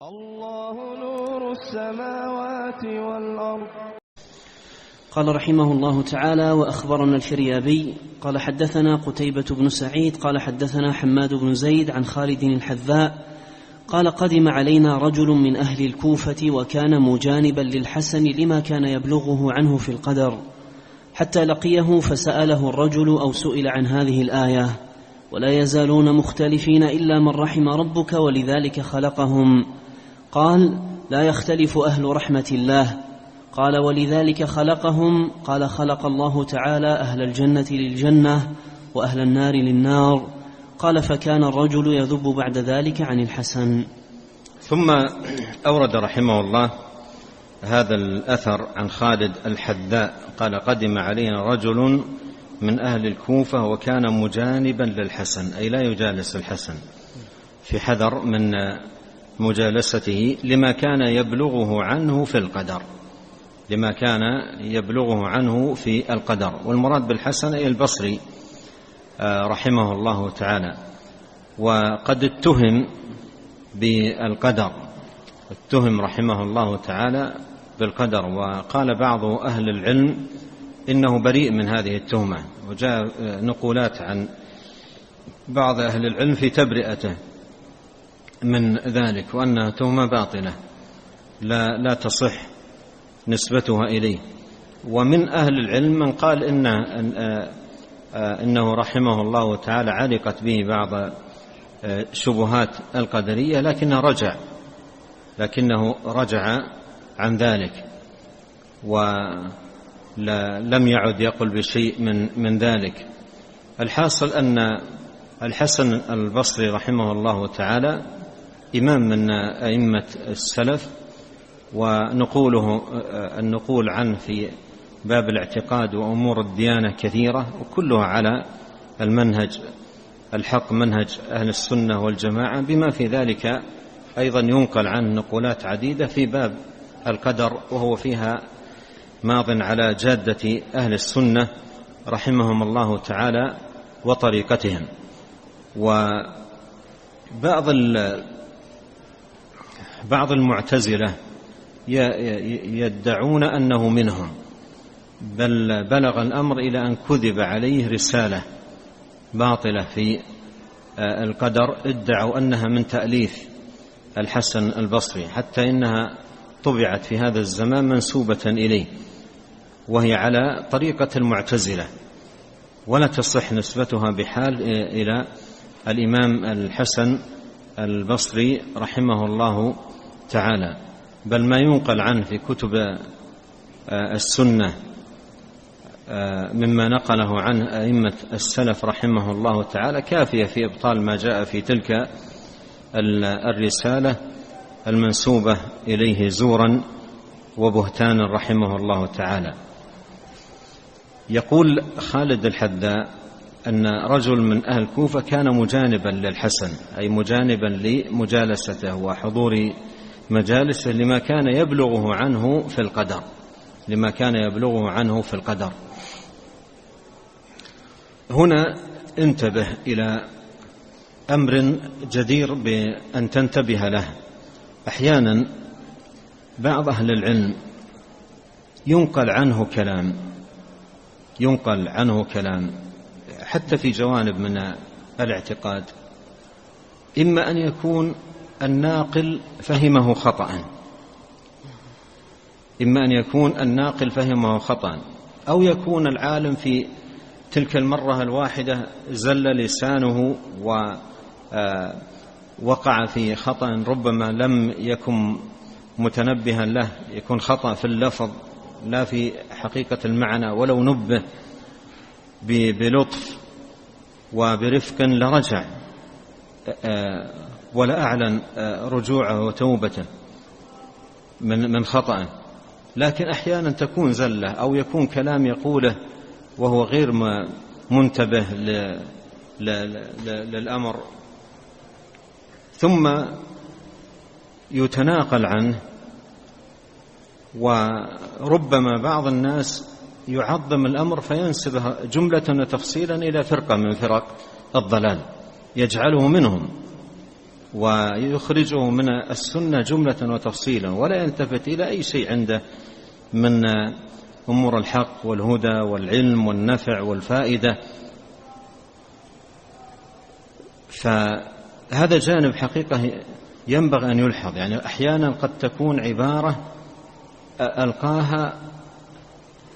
الله نور السماوات والأرض. قال رحمه الله تعالى: وأخبرنا الفريابي قال حدثنا قتيبة بن سعيد قال حدثنا حماد بن زيد عن خالد الحذاء قال: قدم علينا رجل من أهل الكوفة وكان مجانبا للحسن لما كان يبلغه عنه في القدر، حتى لقيه فسأله الرجل أو سئل عن هذه الآية: ولا يزالون مختلفين إلا من رحم ربك ولذلك خلقهم. قال: لا يختلف أهل رحمة الله. قال: ولذلك خلقهم. قال: خلق الله تعالى أهل الجنة للجنة وأهل النار للنار. قال: فكان الرجل يذب بعد ذلك عن الحسن. ثم أورد رحمه الله هذا الأثر عن خالد الحذاء قال: قدم علينا رجل من أهل الكوفة وكان مجانبا للحسن، أي لا يجالس الحسن، في حذر من مجالسته لما كان يبلغه عنه في القدر، لما كان يبلغه عنه في القدر. والمراد بالحسن أي البصري رحمه الله تعالى. وقد اتهم بالقدر، اتهم رحمه الله تعالى بالقدر، وقال بعض أهل العلم إنه بريء من هذه التهمة، وجاء نقولات عن بعض أهل العلم في تبرئته من ذلك، وأنها تهمة باطلة لا تصح نسبتها إليه. ومن أهل العلم من قال إنه رحمه الله تعالى علقت به بعض شبهات القدرية، لكنه رجع عن ذلك ولم يعد يقل بشيء من ذلك. الحاصل أن الحسن البصري رحمه الله تعالى إمام من أئمة السلف، النقول عنه في باب الاعتقاد وأمور الديانة كثيرة، وكلها على المنهج الحق، منهج أهل السنة والجماعة، بما في ذلك أيضا ينقل عنه نقولات عديدة في باب القدر، وهو فيها ماض على جادة أهل السنة رحمهم الله تعالى وطريقتهم. وبعض المعتزلة يدعون أنه منهم، بل بلغ الأمر إلى أن كذب عليه رسالة باطلة في القدر، ادعوا أنها من تأليف الحسن البصري، حتى إنها طبعت في هذا الزمان منسوبة إليه، وهي على طريقة المعتزلة، ولا تصح نسبتها بحال إلى الإمام الحسن البصري رحمه الله تعالى. بل ما ينقل عنه في كتب السنة مما نقله عنه أئمة السلف رحمه الله تعالى كافية في إبطال ما جاء في تلك الرسالة المنسوبة إليه زورا وبهتانا رحمه الله تعالى. يقول خالد الحذاء أن رجل من أهل الكوفة كان مجانبا للحسن، أي مجانبا لمجالسته وحضور مجالسه لما كان يبلغه عنه في القدر، لما كان يبلغه عنه في القدر. هنا انتبه إلى أمر جدير بأن تنتبه له. أحيانا بعض أهل العلم ينقل عنه كلام حتى في جوانب من الاعتقاد، إما أن يكون الناقل فهمه خطأ، أو يكون العالم في تلك المرة الواحدة زل لسانه ووقع في خطأ ربما لم يكن متنبها له، يكون خطأ في اللفظ لا في حقيقة المعنى، ولو نبه بلطف وبرفق لرجع ولا أعلن رجوعه وتوبته من خطأ. لكن أحيانا تكون زلة، أو يكون كلام يقوله وهو غير منتبه للأمر، ثم يتناقل عنه. وربما بعض الناس يعظم الأمر فينسبه جملة وتفصيلا إلى فرقة من فرق الضلال، يجعله منهم ويخرجه من السنة جملة وتفصيلا، ولا يلتفت إلى أي شيء عنده من أمور الحق والهدى والعلم والنفع والفائدة. فهذا جانب حقيقة ينبغي أن يلحظ. يعني أحيانا قد تكون عبارة ألقاها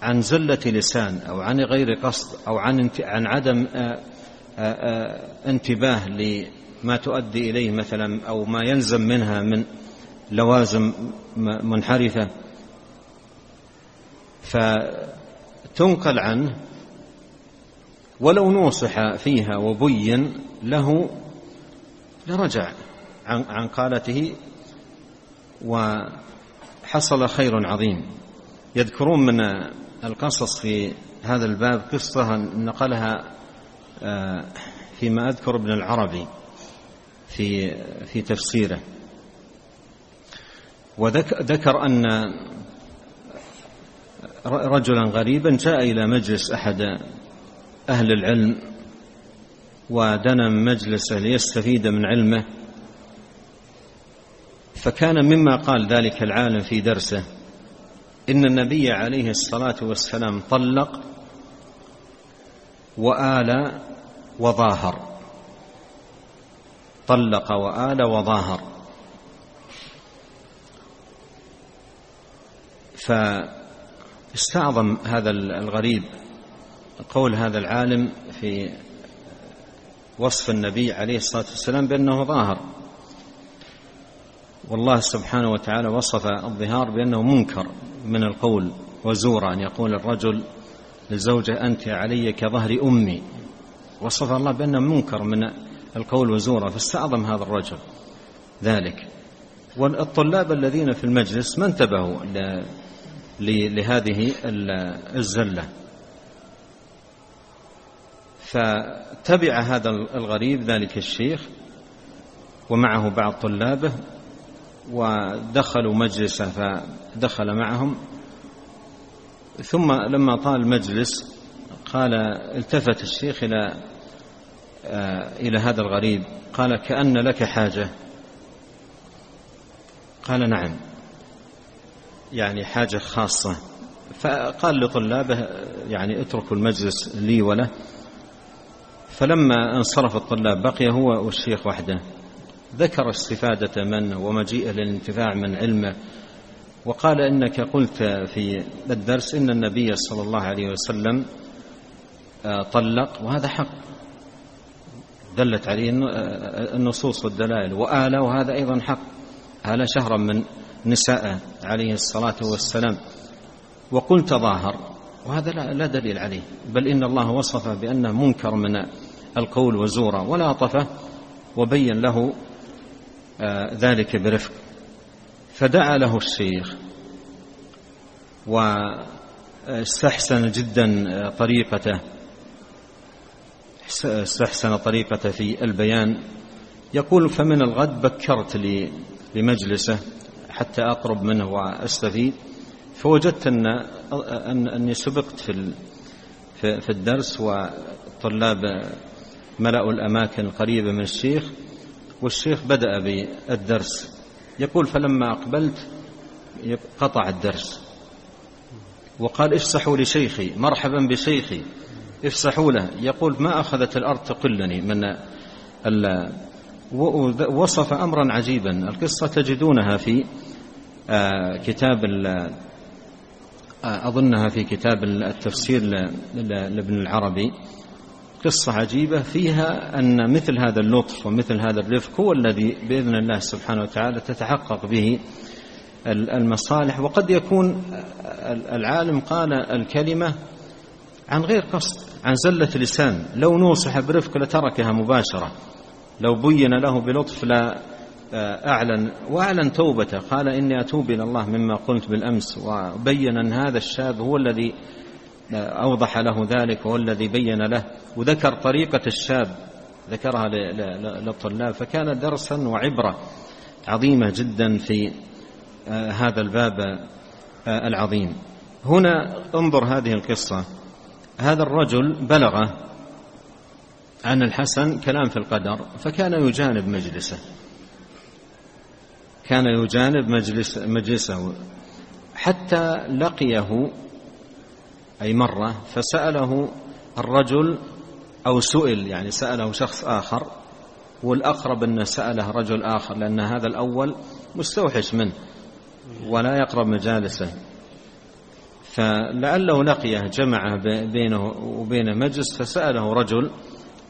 عن زلة لسان أو عن غير قصد أو عن عدم انتباه لما تؤدي إليه مثلا أو ما يلزم منها من لوازم منحرفة، فتنقل عنه ولو نوصح فيها وبين له لرجع عن قالته وحصل خير عظيم. يذكرون من القصص في هذا الباب قصة نقلها فيما أذكر ابن العربي في تفسيره، وذكر أن رجلا غريبا جاء إلى مجلس أحد أهل العلم ودنا من مجلسه ليستفيد من علمه، فكان مما قال ذلك العالم في درسه إن النبي عليه الصلاة والسلام طلق وآل وظاهر، طلق وآل وظاهر. فاستعظم هذا الغريب قول هذا العالم في وصف النبي عليه الصلاة والسلام بأنه ظاهر، والله سبحانه وتعالى وصف الظهار بأنه منكر من القول وزورا، أن يقول الرجل لزوجه أنت علي كظهر أمي، وصف الله بأنه منكر من القول وزورا، فاستعظم هذا الرجل ذلك. والطلاب الذين في المجلس ما انتبهوا لهذه الزلة، فتبع هذا الغريب ذلك الشيخ ومعه بعض طلابه ودخلوا مجلسه فدخل معهم، ثم لما طال المجلس قال التفت الشيخ إلى هذا الغريب قال كأن لك حاجة؟ قال نعم، يعني حاجة خاصة. فقال لطلابه يعني اتركوا المجلس لي وله. فلما انصرف الطلاب بقي هو والشيخ وحده، ذكر استفادة منه ومجيئه للانتفاع من علمه، وقال إنك قلت في الدرس إن النبي صلى الله عليه وسلم طلق، وهذا حق دلت عليه النصوص والدلائل، وآل وهذا أيضا حق، آل شهرا من نساء عليه الصلاة والسلام، وقلت ظاهر وهذا لا دليل عليه، بل إن الله وصفه بأنه منكر من القول وزورا، ولا طفه وبين له ذلك برفق. فدعا له الشيخ واستحسن جدا طريقته، استحسن طريقته في البيان. يقول فمن الغد بكرت لمجلسه حتى أقرب منه وأستفيد، فوجدت أني سبقت في الدرس والطلاب ملأوا الأماكن القريبة من الشيخ، والشيخ بدأ بالدرس. يقول فلما أقبلت قطع الدرس وقال افسحوا لشيخي، مرحبا بشيخي افسحوا له. يقول ما أخذت الأرض تقلني من وصف أمرا عجيبا. القصة تجدونها في كتاب أظنها في كتاب التفسير لابن العربي، قصة عجيبة فيها أن مثل هذا اللطف ومثل هذا الرفق هو الذي بإذن الله سبحانه وتعالى تتحقق به المصالح. وقد يكون العالم قال الكلمة عن غير قصد، عن زلة لسان، لو نوصح برفق لتركها مباشرة، لو بين له بلطف لا وأعلن توبته، قال إني أتوب إلى الله مما قلت بالأمس، وبين أن هذا الشاب هو الذي أوضح له ذلك وهو الذي بين له، وذكر طريقة الشاب ذكرها للطلاب، فكان درسا وعبرة عظيمة جدا في هذا الباب العظيم. هنا انظر هذه القصة، هذا الرجل بلغه عن الحسن كلام في القدر، فكان يجانب مجلسه كان يجانب مجلسه حتى لقيه أي مرة فسأله الرجل أو سئل، يعني سأله شخص آخر، والأقرب أنه سأله رجل آخر لأن هذا الأول مستوحش منه ولا يقرب مجالسه، فلعله لقيه جمعه بينه وبين مجلس فسأله رجل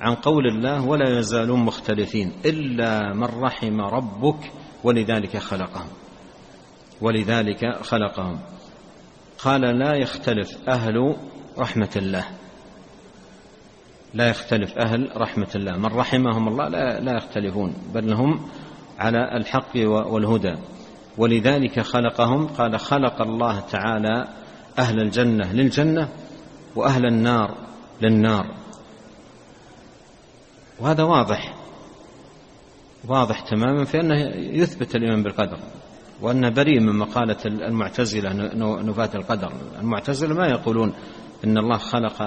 عن قول الله ولا يزالون مختلفين إلا من رحم ربك ولذلك خلقهم. قال لا يختلف أهل رحمة الله، لا يختلف أهل رحمة الله، من رحمهم الله لا يختلفون بل هم على الحق والهدى، ولذلك خلقهم. قال خلق الله تعالى أهل الجنة للجنة وأهل النار للنار، وهذا واضح تماما في أنه يثبت الإيمان بالقدر، وأنه بريء من مقالة المعتزلة نفاة القدر. المعتزلة ما يقولون إن الله خلق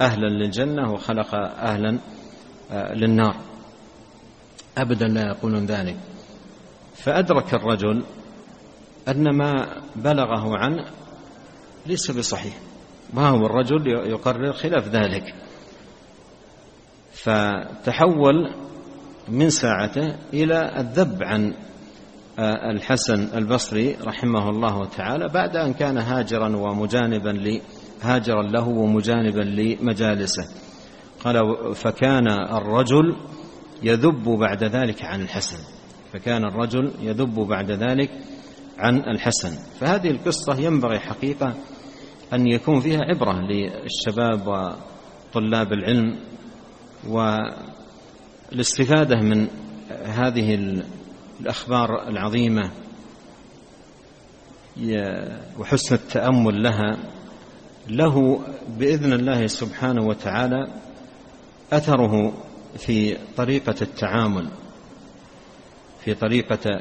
أهلا للجنة وخلق أهلا للنار، أبدا لا يقولون ذلك. فأدرك الرجل أن ما بلغه عنه ليس بصحيح، ما هو الرجل يقرر خلاف ذلك، فتحول من ساعته إلى الذب عن الحسن البصري رحمه الله تعالى بعد أن كان هاجرا له ومجانبا لمجالسه. قال فكان الرجل يذب بعد ذلك عن الحسن. فهذه القصة ينبغي حقيقة أن يكون فيها عبرة للشباب وطلاب العلم والاستفادة من هذه الأخبار العظيمة وحسن التأمل لها. له بإذن الله سبحانه وتعالى أثره في طريقة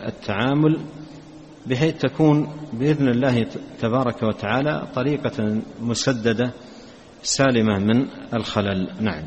التعامل بحيث تكون بإذن الله تبارك وتعالى طريقة مسددة سالمة من الخلل. نعم.